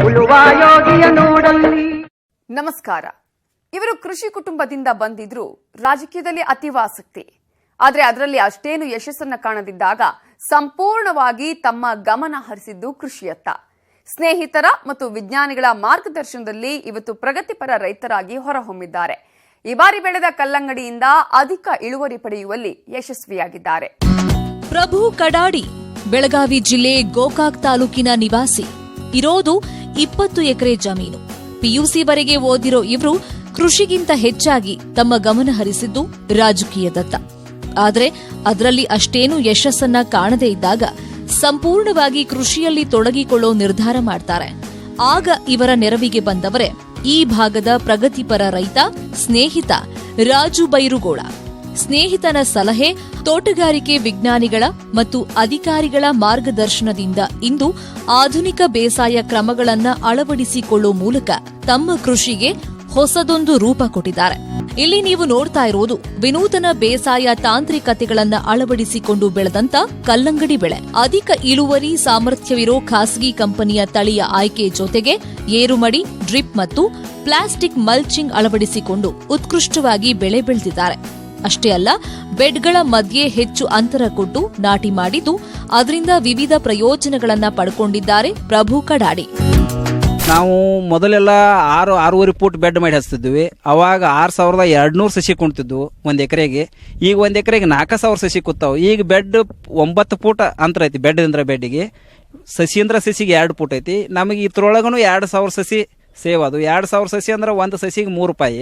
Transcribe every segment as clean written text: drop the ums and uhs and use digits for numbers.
ಉಳುವ ಯೋಗಿಯ ನೋಡಲ್ಲಿ. ನಮಸ್ಕಾರ. ಇವರು ಕೃಷಿ ಕುಟುಂಬದಿಂದ ಬಂದಿದ್ರು ರಾಜಕೀಯದಲ್ಲಿ ಅತೀವ ಆಸಕ್ತಿ. ಆದರೆ ಅದರಲ್ಲಿ ಅಷ್ಟೇನು ಯಶಸ್ಸನ್ನ ಕಾಣದಿದ್ದಾಗ ಸಂಪೂರ್ಣವಾಗಿ ತಮ್ಮ ಗಮನ ಹರಿಸಿದ್ದು ಕೃಷಿಯತ್ತ. ಸ್ನೇಹಿತರ ಮತ್ತು ವಿಜ್ಞಾನಿಗಳ ಮಾರ್ಗದರ್ಶನದಲ್ಲಿ ಇವತ್ತು ಪ್ರಗತಿಪರ ರೈತರಾಗಿ ಹೊರಹೊಮ್ಮಿದ್ದಾರೆ. ಈ ಬಾರಿ ಬೆಳೆದ ಕಲ್ಲಂಗಡಿಯಿಂದ ಅಧಿಕ ಇಳುವರಿ ಪಡೆಯುವಲ್ಲಿ ಯಶಸ್ವಿಯಾಗಿದ್ದಾರೆ. ಪ್ರಭು ಕಡಾಡಿ ಬೆಳಗಾವಿ ಜಿಲ್ಲೆ ಗೋಕಾಕ್ ತಾಲೂಕಿನ ನಿವಾಸಿ. ಇರೋದು 20 ಎಕರೆ ಜಮೀನು. ಪಿಯುಸಿವರೆಗೆ ಓದಿರೋ ಇವರು ಕೃಷಿಗಿಂತ ಹೆಚ್ಚಾಗಿ ತಮ್ಮ ಗಮನ ಹರಿಸಿದ್ದು ರಾಜಕೀಯದತ್ತ. ಆದರೆ ಅದರಲ್ಲಿ ಅಷ್ಟೇನೂ ಯಶಸ್ಸನ್ನ ಕಾಣದೇ ಇದ್ದಾಗ ಸಂಪೂರ್ಣವಾಗಿ ಕೃಷಿಯಲ್ಲಿ ತೊಡಗಿಕೊಳ್ಳೋ ನಿರ್ಧಾರ ಮಾಡ್ತಾರೆ. ಆಗ ಇವರ ನೆರವಿಗೆ ಬಂದವರೇ ಈ ಭಾಗದ ಪ್ರಗತಿಪರ ರೈತ ಸ್ನೇಹಿತ ರಾಜು ಬೈರುಗೋಳ. ಸ್ನೇಹಿತನ ಸಲಹೆ, ತೋಟಗಾರಿಕೆ ವಿಜ್ಞಾನಿಗಳ ಮತ್ತು ಅಧಿಕಾರಿಗಳ ಮಾರ್ಗದರ್ಶನದಿಂದ ಇಂದು ಆಧುನಿಕ ಬೇಸಾಯ ಕ್ರಮಗಳನ್ನು ಅಳವಡಿಸಿಕೊಳ್ಳುವ ಮೂಲಕ ತಮ್ಮ ಕೃಷಿಗೆ ಹೊಸದೊಂದು ರೂಪ ಕೊಟ್ಟಿದ್ದಾರೆ. ಇಲ್ಲಿ ನೀವು ನೋಡ್ತಾ ಇರೋದು ವಿನೂತನ ಬೇಸಾಯ ತಾಂತ್ರಿಕತೆಗಳನ್ನು ಅಳವಡಿಸಿಕೊಂಡು ಬೆಳೆದಂತ ಕಲ್ಲಂಗಡಿ ಬೆಳೆ. ಅಧಿಕ ಇಳುವರಿ ಸಾಮರ್ಥ್ಯವಿರೋ ಖಾಸಗಿ ಕಂಪನಿಯ ತಳಿಯ ಆಯ್ಕೆ ಜೊತೆಗೆ ಏರುಮಡಿ, ಡ್ರಿಪ್ ಮತ್ತು ಪ್ಲಾಸ್ಟಿಕ್ ಮಲ್ಚಿಂಗ್ ಅಳವಡಿಸಿಕೊಂಡು ಉತ್ಕೃಷ್ಟವಾಗಿ ಬೆಳೆ ಬೆಳೆದಿದ್ದಾರೆ. ಅಷ್ಟೇ ಅಲ್ಲ, ಬೆಡ್ಗಳ ಮಧ್ಯೆ ಹೆಚ್ಚು ಅಂತರ ಕೊಟ್ಟು ನಾಟಿ ಮಾಡಿದ್ದು ಅದರಿಂದ ವಿವಿಧ ಪ್ರಯೋಜನಗಳನ್ನ ಪಡ್ಕೊಂಡಿದ್ದಾರೆ ಪ್ರಭು ಕಡಾಡಿ. ನಾವು ಮೊದಲೆಲ್ಲ 6-6.5 ಫೂಟ್ ಬೆಡ್ ಮಾಡಿ ಹಚ್ತಿದ್ವಿ. ಅವಾಗ 6,200 ಸಸಿ ಕುಂತಿದ್ವು ಒಂದು ಎಕರೆಗೆ. ಈಗ ಒಂದು ಎಕರೆಗೆ 4,000 ಸಸಿ ಕೂತಾವು. ಈಗ ಬೆಡ್ 9 ಫೂಟ್ ಅಂತರ ಐತಿ. ಬೆಡ್ ಅಂದ್ರೆ ಬೆಡ್ಡಿಗೆ ಸಸಿ ಅಂದ್ರೆ ಸಸಿಗೆ 2 ಫೂಟ್ ಐತಿ. ನಮಗೆ ಇದ್ರೊಳಗೂ 2,000 ಸಸಿ ಸೇವ್ ಅದು. 2,000 ಸಸಿ ಅಂದ್ರೆ ಒಂದು ಸಸಿಗೆ 3 ರೂಪಾಯಿ.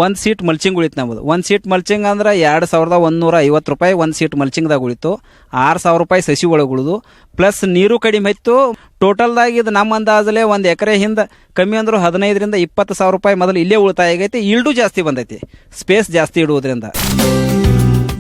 ಒಂದು ಸೀಟ್ ಮಲ್ಚಿಂಗ್ ಉಳಿತು ನಮ್ಮದು. ಒಂದು ಸೀಟ್ ಮಲ್ಚಿಂಗ್ ಅಂದ್ರೆ 2,150 ರೂಪಾಯಿ ಒಂದು ಸೀಟ್ ಮಲ್ಚಿಂಗ್ದಾಗ ಉಳಿತು. 6,000 ರೂಪಾಯಿ ಸಸಿ ಒಳಗೆ ಉಳಿದು ಪ್ಲಸ್ ನೀರು ಕಡಿಮೆ ಇತ್ತು. ಟೋಟಲ್ದಾಗ ಇದು ನಮ್ಮ ಅಂದಾಜಲ್ಲೇ ಒಂದು ಎಕರೆ ಹಿಂದೆ ಕಮ್ಮಿ ಅಂದ್ರೂ 15,000 ರಿಂದ 20,000 ರೂಪಾಯಿ ಮೊದಲು ಇಲ್ಲೇ ಉಳಿತಾಯ ಆಗೈತಿ. ಈಲ್ಡು ಜಾಸ್ತಿ ಬಂದೈತಿ ಸ್ಪೇಸ್ ಜಾಸ್ತಿ ಇಡುವುದರಿಂದ.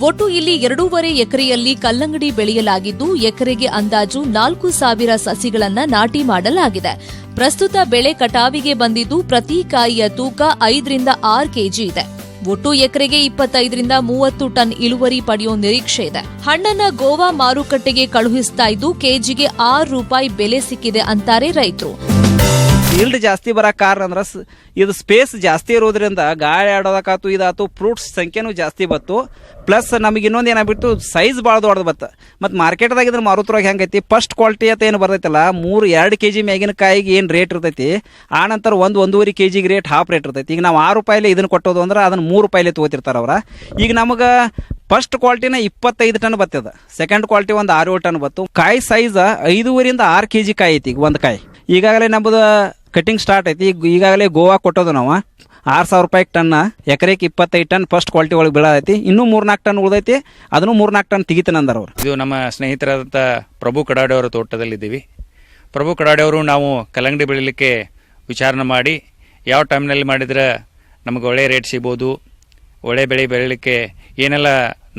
ಒಟ್ಟು ಇಲ್ಲಿ 2.5 ಎಕರೆಯಲ್ಲಿ ಕಲ್ಲಂಗಡಿ ಬೆಳೆಯಲಾಗಿದ್ದು ಎಕರೆಗೆ ಅಂದಾಜು 4,000 ಸಸಿಗಳನ್ನ ನಾಟಿ ಮಾಡಲಾಗಿದೆ. ಪ್ರಸ್ತುತ ಬೆಳೆ ಕಟಾವಿಗೆ ಬಂದಿದ್ದು ಪ್ರತಿ ಕಾಯಿಯ ತೂಕ 5 ರಿಂದ 6 ಕೆಜಿ ಇದೆ. ಒಟ್ಟು ಎಕರೆಗೆ 25 ರಿಂದ 30 ಟನ್ ಇಳುವರಿ ಪಡೆಯೋ ನಿರೀಕ್ಷೆ ಇದೆ. ಹಣ್ಣನ್ನ ಗೋವಾ ಮಾರುಕಟ್ಟೆಗೆ ಕಳುಹಿಸ್ತಾ ಇದ್ದು ಕೆಜಿಗೆ 6 ರೂಪಾಯಿ ಬೆಲೆ ಸಿಕ್ಕಿದೆ ಅಂತಾರೆ ರೈತರು. ಈಲ್ಡ್ ಜಾಸ್ತಿ ಬರಕ್ಕೆ ಕಾರಣ ಅಂದ್ರೆ ಇದು ಸ್ಪೇಸ್ ಜಾಸ್ತಿ ಇರೋದ್ರಿಂದ ಗಾಳಿ ಆಡೋದಕ್ಕಾತು ಇದಾತು ಫ್ರೂಟ್ಸ್ ಸಂಖ್ಯೆನೂ ಜಾಸ್ತಿ ಬತ್ತು. ಪ್ಲಸ್ ನಮಗೆ ಇನ್ನೊಂದು ಏನಾಗ್ಬಿಟ್ಟು ಸೈಜ್ ಭಾಳ ದೊಡ್ಡದು ಬತ್ತು. ಮತ್ತು ಮಾರ್ಕೆಟ್ದಾಗ ಇದ್ರೆ ಮಾರುತರಾಗಿ ಹೆಂಗೈತಿ ಫಸ್ಟ್ ಕ್ವಾಲಿಟಿ ಅಂತ ಏನು ಬರ್ತೈತಲ್ಲ 2 ಕೆಜಿ ಮ್ಯಾಗಿನ ಕಾಯಿಗೆ ಏನು ರೇಟ್ ಇರ್ತೈತಿ, ಆ ನಂತರ 1-1.5 ಕೆಜಿಗೆ ರೇಟ್ ಹಾಫ್ ರೇಟ್ ಇರ್ತೈತಿ. ಈಗ ನಾವು 6 ರೂಪಾಯಿಲೆ ಇದನ್ನು ಕೊಟ್ಟೋದು ಅಂದ್ರೆ ಅದನ್ನು 3 ರೂಪಾಯಿಲೆ ತೊಗೋತಿರ್ತಾರೆ ಅವ್ರ. ಈಗ ನಮಗೆ ಫಸ್ಟ್ ಕ್ವಾಲಿಟಿನ 25 ಟನ್ ಬರ್ತದ, ಸೆಕೆಂಡ್ ಕ್ವಾಲಿಟಿ ಒಂದು 6-7 ಟನ್ ಬತ್ತು. ಕಾಯಿ ಸೈಜ್ 5.5 ರಿಂದ 6 ಕೆಜಿ ಕಾಯಿ ಐತಿ. ಈಗ ಒಂದು ಕಾಯಿ ಈಗಾಗಲೇ ನಮ್ಮದು ಕಟಿಂಗ್ ಸ್ಟಾರ್ಟ್ ಐತಿ. ಈಗಾಗಲೇ ಗೋವಾ ಕೊಟ್ಟೋದು ನಾವು 6,000 ರೂಪಾಯಿ ಟನ್, ಎಕರೆಗೆ 25 ಟನ್ ಫಸ್ಟ್ ಕ್ವಾಲಿಟಿ ಒಳಗೆ ಬೀಳೈತಿ. ಇನ್ನೂ 3-4 ಟನ್ ಉಳಿದೈತಿ, ಅದನ್ನು 3-4 ಟನ್ ತೆಗಿತಾನೆ ಅಂದಾರ ಅವರು. ಇದು ನಮ್ಮ ಸ್ನೇಹಿತರಾದಂಥ ಪ್ರಭು ಕಡಾಡಿ ಅವರ ತೋಟದಲ್ಲಿದ್ದೀವಿ. ಪ್ರಭು ಕಡಾಡಿ ಅವರು ನಾವು ಕಲ್ಲಂಗಡಿ ಬೆಳೀಲಿಕ್ಕೆ ವಿಚಾರಣೆ ಮಾಡಿ ಯಾವ ಟೈಮ್ನಲ್ಲಿ ಮಾಡಿದ್ರೆ ನಮಗೆ ಒಳ್ಳೆ ರೇಟ್ ಸಿಗ್ಬೋದು, ಒಳ್ಳೆ ಬೆಳೆ ಬೆಳೀಲಿಕ್ಕೆ ಏನೆಲ್ಲ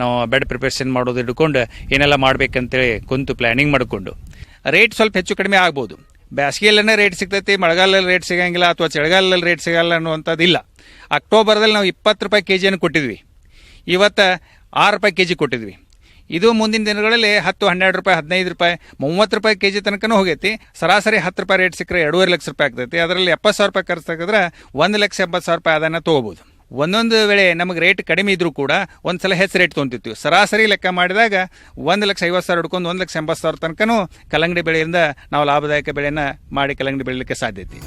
ನಾವು ಬೆಡ್ ಪ್ರಿಪರೇಷನ್ ಮಾಡೋದು ಹಿಡ್ಕೊಂಡು ಏನೆಲ್ಲ ಮಾಡ್ಬೇಕಂತೇಳಿ ಕುಂತು ಪ್ಲ್ಯಾನಿಂಗ್ ಮಾಡಿಕೊಂಡು ರೇಟ್ ಸ್ವಲ್ಪ ಹೆಚ್ಚು ಕಡಿಮೆ ಆಗ್ಬೋದು. ಬೇಸಿಗೆಯಲ್ಲೇ ರೇಟ್ ಸಿಗ್ತೈತಿ, ಮಳೆಗಾಲದಲ್ಲಿ ರೇಟ್ ಸಿಗಂಗಿಲ್ಲ ಅಥವಾ ಚಳಿಗಾಲದಲ್ಲಿ ರೇಟ್ ಸಿಗಲ್ಲ ಅನ್ನುವಂಥದ್ದು ಇಲ್ಲ. ಅಕ್ಟೋಬರ್ದಲ್ಲಿ ನಾವು 20 ರೂಪಾಯಿ ಕೆಜಿಯನ್ನು ಕೊಟ್ಟಿದ್ವಿ, ಇವತ್ತು 6 ರೂಪಾಯಿ ಕೆಜಿ ಕೊಟ್ಟಿದ್ವಿ. ಇದು ಮುಂದಿನ ದಿನಗಳಲ್ಲಿ 10-12 ರೂಪಾಯಿ 15 ರೂಪಾಯಿ 30 ರೂಪಾಯಿ ಕೆಜಿ ತನಕನೂ ಹೋಗೈತಿ. ಸರಾಸರಿ 10 ರೂಪಾಯಿ ರೇಟ್ ಸಿಕ್ಕರೆ 2.5 ಲಕ್ಷ ರೂಪಾಯಿ ಆಗ್ತೈತಿ. ಅದರಲ್ಲಿ 70,000 ರೂಪಾಯಿ ಖರ್ಚು ತೆಗೆದ್ರೆ 1,80,000 ರೂಪಾಯಿ ಅದನ್ನು ತೊಗೋಬೋದು. ಒಂದೊಂದು ವೇಳೆ ನಮಗೆ ರೇಟ್ ಕಡಿಮೆ ಇದ್ರೂ ಕೂಡ ಒಂದ್ಸಲ ಹೆಚ್ಚು ರೇಟ್ ತೊಗೊಂತಿರ್ತೀವಿ. ಸರಾಸರಿ ಲೆಕ್ಕ ಮಾಡಿದಾಗ 1,50,000 ಹಿಡ್ಕೊಂಡು 1,80,000 ತನಕನೂ ಕಲ್ಲಂಗಡಿ ಬೆಳೆಯಿಂದ ನಾವು ಲಾಭದಾಯಕ ಬೆಳೆಯನ್ನ ಮಾಡಿ ಕಲ್ಲಂಗಡಿ ಬೆಳೀಲಿಕ್ಕೆ ಸಾಧ್ಯತೆ.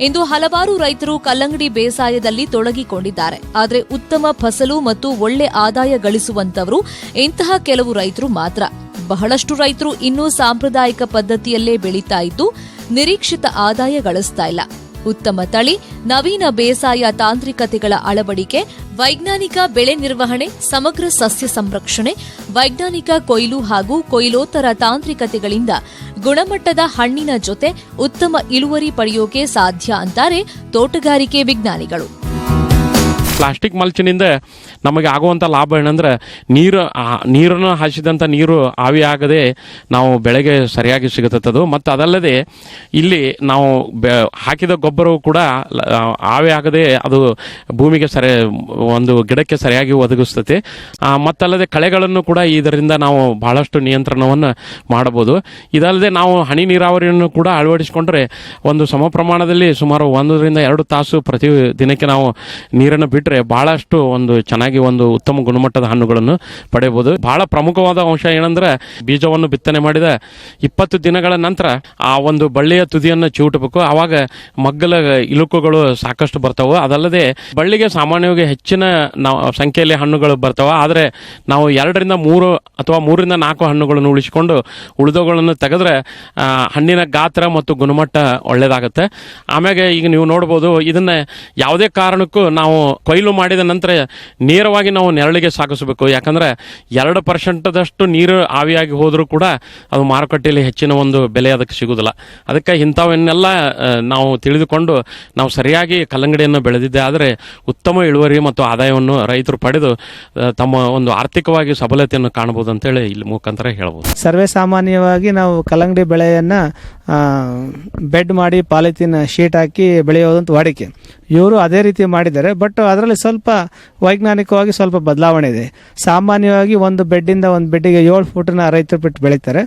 ಇಂದು ಹಲವಾರು ರೈತರು ಕಲ್ಲಂಗಡಿ ಬೇಸಾಯದಲ್ಲಿ ತೊಡಗಿಕೊಂಡಿದ್ದಾರೆ. ಆದರೆ ಉತ್ತಮ ಫಸಲು ಮತ್ತು ಒಳ್ಳೆ ಆದಾಯ ಗಳಿಸುವಂತವರು ಇಂತಹ ಕೆಲವು ರೈತರು ಮಾತ್ರ. ಬಹಳಷ್ಟು ರೈತರು ಇನ್ನೂ ಸಾಂಪ್ರದಾಯಿಕ ಪದ್ಧತಿಯಲ್ಲೇ ಬೆಳೀತಾ ಇದ್ದು ನಿರೀಕ್ಷಿತ ಆದಾಯ ಗಳಿಸ್ತಾ ಇಲ್ಲ. ಉತ್ತಮ ತಳಿ, ನವೀನ ಬೇಸಾಯ ತಾಂತ್ರಿಕತೆಗಳ ಅಳವಡಿಕೆ, ವೈಜ್ಞಾನಿಕ ಬೆಳೆ ನಿರ್ವಹಣೆ, ಸಮಗ್ರ ಸಸ್ಯ ಸಂರಕ್ಷಣೆ, ವೈಜ್ಞಾನಿಕ ಕೊಯ್ಲು ಹಾಗೂ ಕೊಯ್ಲೋತ್ತರ ತಾಂತ್ರಿಕತೆಗಳಿಂದ ಗುಣಮಟ್ಟದ ಹಣ್ಣಿನ ಜೊತೆ ಉತ್ತಮ ಇಳುವರಿ ಪಡೆಯೋಕೆ ಸಾಧ್ಯ ಅಂತಾರೆ ತೋಟಗಾರಿಕೆ ವಿಜ್ಞಾನಿಗಳು. ಪ್ಲಾಸ್ಟಿಕ್ ಮಲ್ಚಿನಿಂದ ನಮಗೆ ಆಗುವಂಥ ಲಾಭ ಏನಂದ್ರೆ ನೀರನ್ನು ಹಾಸಿದಂಥ ನೀರು ಆವಿ ಆಗದೆ ನಾವು ಬೆಳೆಗೆ ಸರಿಯಾಗಿ ಸಿಗುತ್ತದೆ. ಮತ್ತು ಅದಲ್ಲದೆ ಇಲ್ಲಿ ನಾವು ಹಾಕಿದ ಗೊಬ್ಬರವು ಕೂಡ ಆವಿ ಆಗದೆ ಅದು ಭೂಮಿಗೆ ಒಂದು ಗಿಡಕ್ಕೆ ಸರಿಯಾಗಿ ಒದಗಿಸ್ತದೆ. ಮತ್ತಲ್ಲದೆ ಕಳೆಗಳನ್ನು ಕೂಡ ಇದರಿಂದ ನಾವು ಬಹಳಷ್ಟು ನಿಯಂತ್ರಣವನ್ನು ಮಾಡಬಹುದು. ಇದಲ್ಲದೆ ನಾವು ಹನಿ ನೀರಾವರಿಯನ್ನು ಕೂಡ ಅಳವಡಿಸಿಕೊಂಡ್ರೆ ಒಂದು ಸಮ ಪ್ರಮಾಣದಲ್ಲಿ ಸುಮಾರು 1 ರಿಂದ 2 ತಾಸು ಪ್ರತಿ ದಿನಕ್ಕೆ ನಾವು ನೀರನ್ನು ಬಿಟ್ಟರೆ ಬಹಳಷ್ಟು ಒಂದು ಚೆನ್ನಾಗಿ ಒಂದು ಉತ್ತಮ ಗುಣಮಟ್ಟದ ಹಣ್ಣುಗಳನ್ನು ಪಡೆಯಬಹುದು. ಬಹಳ ಪ್ರಮುಖವಾದ ಅಂಶ ಏನಂದ್ರೆ ಬೀಜವನ್ನು ಬಿತ್ತನೆ ಮಾಡಿದ 20 ದಿನಗಳ ನಂತರ ಆ ಒಂದು ಬಳ್ಳಿಯ ತುದಿಯನ್ನು ಚಿವುಟಬೇಕು. ಆವಾಗ ಮಗ್ಗಲ ಇಲುಕುಗಳು ಸಾಕಷ್ಟು ಬರ್ತಾವೆ. ಅದಲ್ಲದೆ ಬಳ್ಳಿಗೆ ಸಾಮಾನ್ಯವಾಗಿ ಹೆಚ್ಚಿನ ಸಂಖ್ಯೆಯಲ್ಲಿ ಹಣ್ಣುಗಳು ಬರ್ತಾವೆ. ಆದರೆ ನಾವು 2 ರಿಂದ 3 ಅಥವಾ 3 ರಿಂದ 4 ಹಣ್ಣುಗಳನ್ನು ಉಳಿಸಿಕೊಂಡು ಉಳಿದವುಗಳನ್ನು ತೆಗೆದ್ರೆ ಹಣ್ಣಿನ ಗಾತ್ರ ಮತ್ತು ಗುಣಮಟ್ಟ ಒಳ್ಳೆಯದಾಗುತ್ತೆ. ಆಮ್ಯಾಗೆ ಈಗ ನೀವು ನೋಡ್ಬೋದು, ಇದನ್ನ ಯಾವುದೇ ಕಾರಣಕ್ಕೂ ನಾವು ಕೊಯ್ಲು ಮಾಡಿದ ನಂತರ ನೇರವಾಗಿ ನಾವು ನೆರಳಿಗೆ ಸಾಗಿಸಬೇಕು. ಯಾಕಂದ್ರೆ 2% ನೀರು ಆವಿಯಾಗಿ ಹೋದರೂ ಕೂಡ ಅದು ಮಾರುಕಟ್ಟೆಯಲ್ಲಿ ಹೆಚ್ಚಿನ ಒಂದು ಬೆಲೆ ಅದಕ್ಕೆ ಸಿಗುವುದಿಲ್ಲ. ಅದಕ್ಕೆ ಇಂಥವನ್ನೆಲ್ಲ ನಾವು ತಿಳಿದುಕೊಂಡು ನಾವು ಸರಿಯಾಗಿ ಕಲ್ಲಂಗಡಿಯನ್ನು ಬೆಳೆದಿದ್ದೆ ಆದರೆ ಉತ್ತಮ ಇಳುವರಿ ಮತ್ತು ಆದಾಯವನ್ನು ರೈತರು ಪಡೆದು ತಮ್ಮ ಒಂದು ಆರ್ಥಿಕವಾಗಿ ಸಬಲತೆಯನ್ನು ಕಾಣಬಹುದು ಅಂತೇಳಿ ಇಲ್ಲಿ ಮುಖಾಂತರ ಹೇಳ್ಬೋದು. ಸರ್ವೇ ಸಾಮಾನ್ಯವಾಗಿ ನಾವು ಕಲ್ಲಂಗಡಿ ಬೆಳೆಯನ್ನ ಬೆಡ್ ಮಾಡಿ ಪಾಲಿಥೀನ್ ಶೀಟ್ ಹಾಕಿ ಬೆಳೆಯೋದಂತ ವಾಡಿಕೆ. ಇವರು ಅದೇ ರೀತಿ ಮಾಡಿದ್ದಾರೆ. ಬಟ್ ಅದರಲ್ಲಿ ಸ್ವಲ್ಪ ವೈಜ್ಞಾನಿಕವಾಗಿ ಸ್ವಲ್ಪ ಬದಲಾವಣೆ ಇದೆ. ಸಾಮಾನ್ಯವಾಗಿ ಒಂದು ಬೆಡ್ಡಿಂದ ಒಂದು ಬೆಡ್ಡಿಗೆ 7 ಫೂಟ್ನ ರೈತರು ಬಿಟ್ಟು ಬೆಳೀತಾರೆ.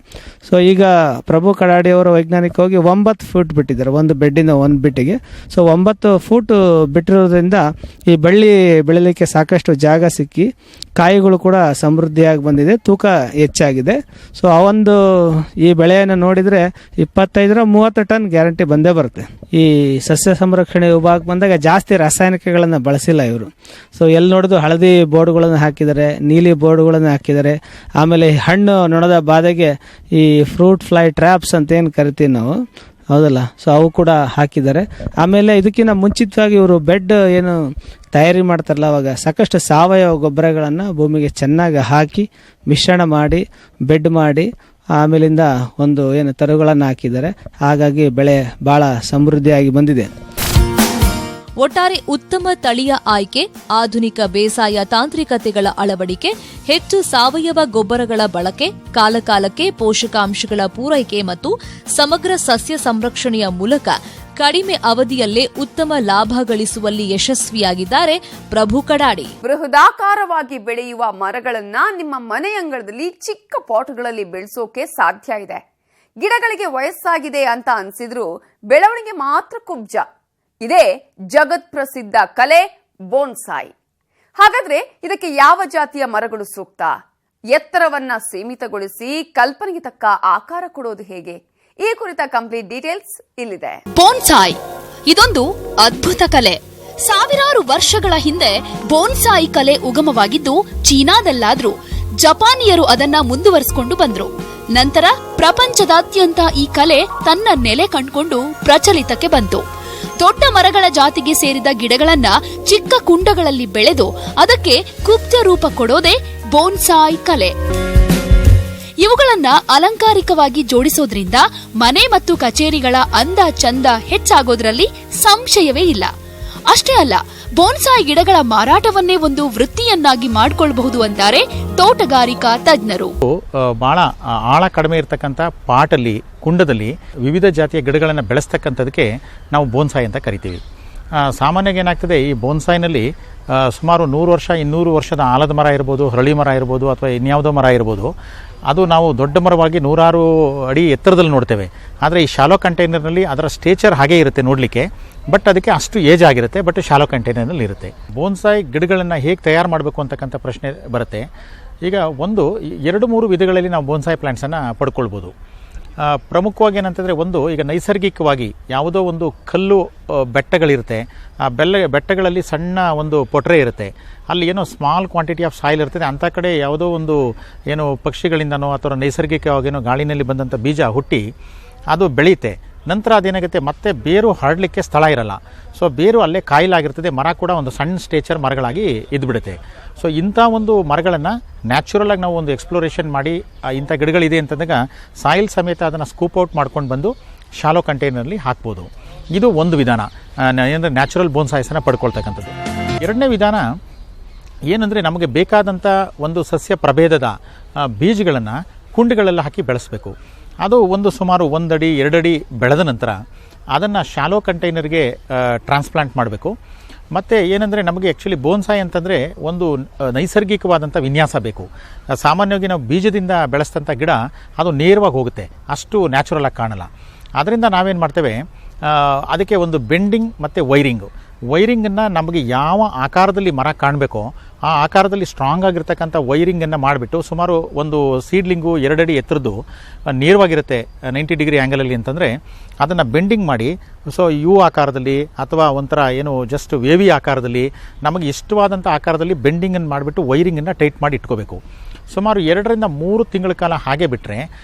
ಸೊ ಈಗ ಪ್ರಭು ಕಡಾಡಿ ಅವರು ವೈಜ್ಞಾನಿಕವಾಗಿ 9 ಫೂಟ್ ಬಿಟ್ಟಿದ್ದಾರೆ ಒಂದು ಬೆಡ್ಡಿಂದ ಒಂದು ಬೆಡ್ಡಿಗೆ. ಸೊ 9 ಫೂಟ್ ಬಿಟ್ಟಿರೋದ್ರಿಂದ ಈ ಬಳ್ಳಿ ಬೆಳಿಲಿಕ್ಕೆ ಸಾಕಷ್ಟು ಜಾಗ ಸಿಕ್ಕಿ ಕಾಯಿಗಳು ಕೂಡ ಸಮೃದ್ಧಿಯಾಗಿ ಬಂದಿದೆ, ತೂಕ ಹೆಚ್ಚಾಗಿದೆ. ಸೊ ಆ ಒಂದು ಈ ಬೆಳೆಯನ್ನು ನೋಡಿದರೆ 25-30 ಟನ್ ಗ್ಯಾರಂಟಿ ಬಂದೇ ಬರುತ್ತೆ. ಈ ಸಸ್ಯ ಸಂರಕ್ಷಣೆ ವಿಭಾಗ ಬಂದಾಗ ಜಾಸ್ತಿ ರಾಸಾಯನಿಕಗಳನ್ನು ಬಳಸಿಲ್ಲ ಇವರು. ಸೊ ಎಲ್ಲಿ ನೋಡಿದ್ರು ಹಳದಿ ಬೋರ್ಡ್ಗಳನ್ನು ಹಾಕಿದ್ದಾರೆ, ನೀಲಿ ಬೋರ್ಡ್ಗಳನ್ನು ಹಾಕಿದ್ದಾರೆ. ಆಮೇಲೆ ಹಣ್ಣು ನೊಣದ ಬಾಧೆಗೆ ಈ ಫ್ರೂಟ್ ಫ್ಲೈ ಟ್ರ್ಯಾಪ್ಸ್ ಅಂತ ಏನು ಕರಿತೀವಿ ನಾವು, ಹೌದಲ್ಲ, ಸೊ ಅವು ಕೂಡ ಹಾಕಿದ್ದಾರೆ. ಆಮೇಲೆ ಇದಕ್ಕಿಂತ ಮುಂಚಿತವಾಗಿ ಇವರು ಬೆಡ್ ಏನು ತಯಾರಿ ಮಾಡ್ತಾರಲ್ಲ, ಅವಾಗ ಸಾಕಷ್ಟು ಸಾವಯವ ಗೊಬ್ಬರಗಳನ್ನು ಭೂಮಿಗೆ ಚೆನ್ನಾಗಿ ಹಾಕಿ ಮಿಶ್ರಣ ಮಾಡಿ ಬೆಡ್ ಮಾಡಿ ಆಮೇಲಿಂದ ಒಂದು ಏನು ತರುಗಳನ್ನು ಹಾಕಿದ್ದಾರೆ. ಹಾಗಾಗಿ ಬೆಳೆ ಬಹಳ ಸಮೃದ್ಧಿಯಾಗಿ ಬಂದಿದೆ. ಒಟ್ಟಾರೆ ಉತ್ತಮ ತಳಿಯ ಆಯ್ಕೆ, ಆಧುನಿಕ ಬೇಸಾಯ ತಾಂತ್ರಿಕತೆಗಳ ಅಳವಡಿಕೆ, ಹೆಚ್ಚು ಸಾವಯವ ಗೊಬ್ಬರಗಳ ಬಳಕೆ, ಕಾಲಕಾಲಕ್ಕೆ ಪೋಷಕಾಂಶಗಳ ಪೂರೈಕೆ ಮತ್ತು ಸಮಗ್ರ ಸಸ್ಯ ಸಂರಕ್ಷಣೆಯ ಮೂಲಕ ಕಡಿಮೆ ಅವಧಿಯಲ್ಲೇ ಉತ್ತಮ ಲಾಭ ಗಳಿಸುವಲ್ಲಿ ಯಶಸ್ವಿಯಾಗಿದ್ದಾರೆ ಪ್ರಭು ಕಡಾಡಿ. ಬೃಹದಾಕಾರವಾಗಿ ಬೆಳೆಯುವ ಮರಗಳನ್ನ ನಿಮ್ಮ ಮನೆಯಂಗಳದಲ್ಲಿ ಚಿಕ್ಕ ಪಾಟ್ಗಳಲ್ಲಿ ಬೆಳೆಸೋಕೆ ಸಾಧ್ಯ ಇದೆ. ಗಿಡಗಳಿಗೆ ವಯಸ್ಸಾಗಿದೆ ಅಂತ ಅನ್ಸಿದ್ರು ಬೆಳವಣಿಗೆ ಮಾತ್ರ ಕುಬ್ಜ. ಇದೇ ಜಗತ್ ಪ್ರಸಿದ್ಧ ಕಲೆ ಬೋನ್ಸಾಯಿ. ಹಾಗಾದ್ರೆ ಇದಕ್ಕೆ ಯಾವ ಜಾತಿಯ ಮರಗಳು ಸೂಕ್ತ? ಎತ್ತರವನ್ನ ಸೀಮಿತಗೊಳಿಸಿ ಕಲ್ಪನೆಗೆ ತಕ್ಕ ಆಕಾರ ಕೊಡೋದು ಹೇಗೆ? ಈ ಕುರಿತ ಕಂಪ್ಲೀಟ್ ಡೀಟೇಲ್ಸ್ ಇಲ್ಲಿದೆ. ಬೋನ್ಸಾಯಿ ಇದೊಂದು ಅದ್ಭುತ ಕಲೆ. ಸಾವಿರಾರು ವರ್ಷಗಳ ಹಿಂದೆ ಬೋನ್ಸಾಯಿ ಕಲೆ ಉಗಮವಾಗಿದ್ದು ಚೀನಾದಲ್ಲಾದ್ರೂ ಜಪಾನಿಯರು ಅದನ್ನ ಮುಂದುವರಿಸಿಕೊಂಡು ಬಂದ್ರು. ನಂತರ ಪ್ರಪಂಚದಾದ್ಯಂತ ಈ ಕಲೆ ತನ್ನ ನೆಲೆ ಕಂಡುಕೊಂಡು ಪ್ರಚಲಿತಕ್ಕೆ ಬಂತು. ದೊಡ್ಡ ಮರಗಳ ಜಾತಿಗೆ ಸೇರಿದ ಗಿಡಗಳನ್ನ ಚಿಕ್ಕ ಕುಂಡಗಳಲ್ಲಿ ಬೆಳೆದು ಅದಕ್ಕೆ ಕುಬ್ಜ ರೂಪ ಕೊಡೋದೇ ಬೋನ್ಸಾಯಿ ಕಲೆ. ಇವುಗಳನ್ನ ಅಲಂಕಾರಿಕವಾಗಿ ಜೋಡಿಸೋದ್ರಿಂದ ಮನೆ ಮತ್ತು ಕಚೇರಿಗಳ ಅಂದ ಚಂದ ಹೆಚ್ಚಾಗೋದ್ರಲ್ಲಿ ಸಂಶಯವೇ ಇಲ್ಲ. ಅಷ್ಟೇ ಅಲ್ಲ, ಬೋನ್ಸಾಯಿ ಗಿಡಗಳ ಮಾರಾಟವನ್ನೇ ಒಂದು ವೃತ್ತಿಯನ್ನಾಗಿ ಮಾಡಿಕೊಳ್ಳಬಹುದು ಅಂತಾರೆ ತೋಟಗಾರಿಕಾ ತಜ್ಞರು. ಬಹಳ ಆಳ ಕಡಿಮೆ ಇರತಕ್ಕಂಥ ಪಾಟಲ್ಲಿ ಕುಂಡದಲ್ಲಿ ವಿವಿಧ ಜಾತಿಯ ಗಿಡಗಳನ್ನು ಬೆಳೆಸ್ತಕ್ಕಂಥದಕ್ಕೆ ನಾವು ಬೋನ್ಸಾಯಿ ಅಂತ ಕರಿತೀವಿ. ಸಾಮಾನ್ಯವಾಗಿ ಏನಾಗ್ತದೆ, ಈ ಬೋನ್ಸಾಯಿನಲ್ಲಿ ಸುಮಾರು 100 ವರ್ಷ 200 ವರ್ಷದ ಆಲದ ಮರ ಇರ್ಬೋದು, ಹರಳಿ ಮರ ಇರ್ಬೋದು, ಅಥವಾ ಇನ್ಯಾವುದೋ ಮರ ಇರ್ಬೋದು. ಅದು ನಾವು ದೊಡ್ಡ ಮರವಾಗಿ 100 ಅಡಿ ಎತ್ತರದಲ್ಲಿ ನೋಡ್ತೇವೆ. ಆದರೆ ಈ ಶಾಲೋ ಕಂಟೈನರ್ನಲ್ಲಿ ಅದರ ಸ್ಟೇಚರ್ ಹಾಗೇ ಇರುತ್ತೆ ನೋಡಲಿಕ್ಕೆ, ಬಟ್ ಅದಕ್ಕೆ ಅಷ್ಟು ಏಜ್ ಆಗಿರುತ್ತೆ, ಬಟ್ ಶಾಲೋ ಕಂಟೈನರ್ನಲ್ಲಿ ಇರುತ್ತೆ. ಬೋನ್ಸಾಯಿ ಗಿಡಗಳನ್ನು ಹೇಗೆ ತಯಾರು ಮಾಡಬೇಕು ಅಂತಕ್ಕಂಥ ಪ್ರಶ್ನೆ ಬರುತ್ತೆ. ಈಗ 2-3 ವಿಧಗಳಲ್ಲಿ ನಾವು ಬೋನ್ಸಾಯಿ ಪ್ಲಾಂಟ್ಸನ್ನು ಪಡ್ಕೊಳ್ಬೋದು. ಪ್ರಮುಖವಾಗಿ ಏನಂತಂದರೆ, ಈಗ ನೈಸರ್ಗಿಕವಾಗಿ ಯಾವುದೋ ಒಂದು ಕಲ್ಲು ಬೆಟ್ಟಗಳಿರುತ್ತೆ. ಆ ಬೆಟ್ಟಗಳಲ್ಲಿ ಸಣ್ಣ ಒಂದು ಪೊಟ್ರೆ ಇರುತ್ತೆ. ಅಲ್ಲಿ ಏನೋ ಸ್ಮಾಲ್ ಕ್ವಾಂಟಿಟಿ ಆಫ್ ಸಾಯಿಲ್ ಇರ್ತದೆ. ಅಂಥ ಕಡೆ ಯಾವುದೋ ಒಂದು ಪಕ್ಷಿಗಳಿಂದನೋ ಅಥವಾ ನೈಸರ್ಗಿಕವಾಗೇನೋ ಗಾಳಿನಲ್ಲಿ ಬಂದಂಥ ಬೀಜ ಹುಟ್ಟಿ ಅದು ಬೆಳೆಯುತ್ತೆ. ನಂತರ ಅದೇನಾಗುತ್ತೆ, ಮತ್ತೆ ಬೇರು ಹರಡಲಿಕ್ಕೆ ಸ್ಥಳ ಇರಲ್ಲ. ಸೊ ಬೇರು ಅಲ್ಲೇ ಕಾಯಿಲಾಗಿರ್ತದೆ. ಮರ ಕೂಡ ಒಂದು ಸಣ್ಣ ಸ್ಟೇಚರ್ ಮರಗಳಾಗಿ ಇದ್ಬಿಡುತ್ತೆ. ಸೊ ಇಂಥ ಒಂದು ಮರಗಳನ್ನು ನ್ಯಾಚುರಲ್ ಆಗಿ ನಾವು ಒಂದು ಎಕ್ಸ್ಪ್ಲೋರೇಷನ್ ಮಾಡಿ ಇಂಥ ಗಿಡಗಳಿದೆ ಅಂತಂದಾಗ ಸಾಯಿಲ್ ಸಮೇತ ಅದನ್ನು ಸ್ಕೂಪ್ ಔಟ್ ಮಾಡ್ಕೊಂಡು ಬಂದು ಶಾಲೋ ಕಂಟೈನರ್ನಲ್ಲಿ ಹಾಕ್ಬೋದು. ಇದು ಒಂದು ವಿಧಾನ, ಅಂದರೆ ನ್ಯಾಚುರಲ್ ಬೋನ್ಸಾಯಿಸನ್ನು ಪಡ್ಕೊಳ್ತಕ್ಕಂಥದ್ದು. ಎರಡನೇ ವಿಧಾನ ಏನಂದರೆ ನಮಗೆ ಬೇಕಾದಂಥ ಒಂದು ಸಸ್ಯ ಪ್ರಭೇದದ ಬೀಜಗಳನ್ನು ಕುಂಡಿಗಳೆಲ್ಲ ಹಾಕಿ ಬೆಳೆಸಬೇಕು. ಅದು ಸುಮಾರು 1 ಅಡಿ 2 ಅಡಿ ಬೆಳೆದ ನಂತರ ಅದನ್ನು ಶಾಲೋ ಕಂಟೈನರ್ಗೆ ಟ್ರಾನ್ಸ್ಪ್ಲಾಂಟ್ ಮಾಡಬೇಕು. ಮತ್ತು ಏನಂದರೆ ನಮಗೆ ಆ್ಯಕ್ಚುಲಿ ಬೋನ್ಸಾಯಿ ಅಂತಂದರೆ ಒಂದು ನೈಸರ್ಗಿಕವಾದಂಥ ವಿನ್ಯಾಸ ಬೇಕು. ಸಾಮಾನ್ಯವಾಗಿ ನಾವು ಬೀಜದಿಂದ ಬೆಳೆಸಿದಂಥ ಗಿಡ ಅದು ನೇರವಾಗಿ ಹೋಗುತ್ತೆ, ಅಷ್ಟು ನ್ಯಾಚುರಲ್ ಆಗಿ ಕಾಣಲ್ಲ. ಆದ್ದರಿಂದ ನಾವೇನು ಮಾಡ್ತೇವೆ, ಅದಕ್ಕೆ ಒಂದು ಬೆಂಡಿಂಗ್ ಮತ್ತು ವೈರಿಂಗನ್ನು ನಮಗೆ ಯಾವ ಆಕಾರದಲ್ಲಿ ಮರ ಕಾಣಬೇಕೋ ಆ ಆಕಾರದಲ್ಲಿ ಸ್ಟ್ರಾಂಗ್ ಆಗಿರ್ತಕ್ಕಂಥ ವೈರಿಂಗನ್ನು ಮಾಡಿಬಿಟ್ಟು ಸುಮಾರು ಒಂದು ಸೀಡ್ಲಿಂಗು 2 ಅಡಿ ಎತ್ತರದ್ದು ನೇರವಾಗಿರುತ್ತೆ 90 ಡಿಗ್ರಿ ಆ್ಯಂಗಲಲ್ಲಿ ಅಂತಂದರೆ ಅದನ್ನು ಬೆಂಡಿಂಗ್ ಮಾಡಿ ಯು ಆಕಾರದಲ್ಲಿ ಅಥವಾ ಒಂಥರ ಜಸ್ಟ್ ವೇವಿ ಆಕಾರದಲ್ಲಿ ನಮಗೆ ಇಷ್ಟವಾದಂಥ ಆಕಾರದಲ್ಲಿ ಬೆಂಡಿಂಗನ್ನು ಮಾಡಿಬಿಟ್ಟು ವೈರಿಂಗನ್ನು ಟೈಟ್ ಮಾಡಿ ಇಟ್ಕೋಬೇಕು. ಸುಮಾರು 2 ರಿಂದ 3 ತಿಂಗಳ ಕಾಲ ಹಾಗೆ ಬಿಟ್ಟರೆ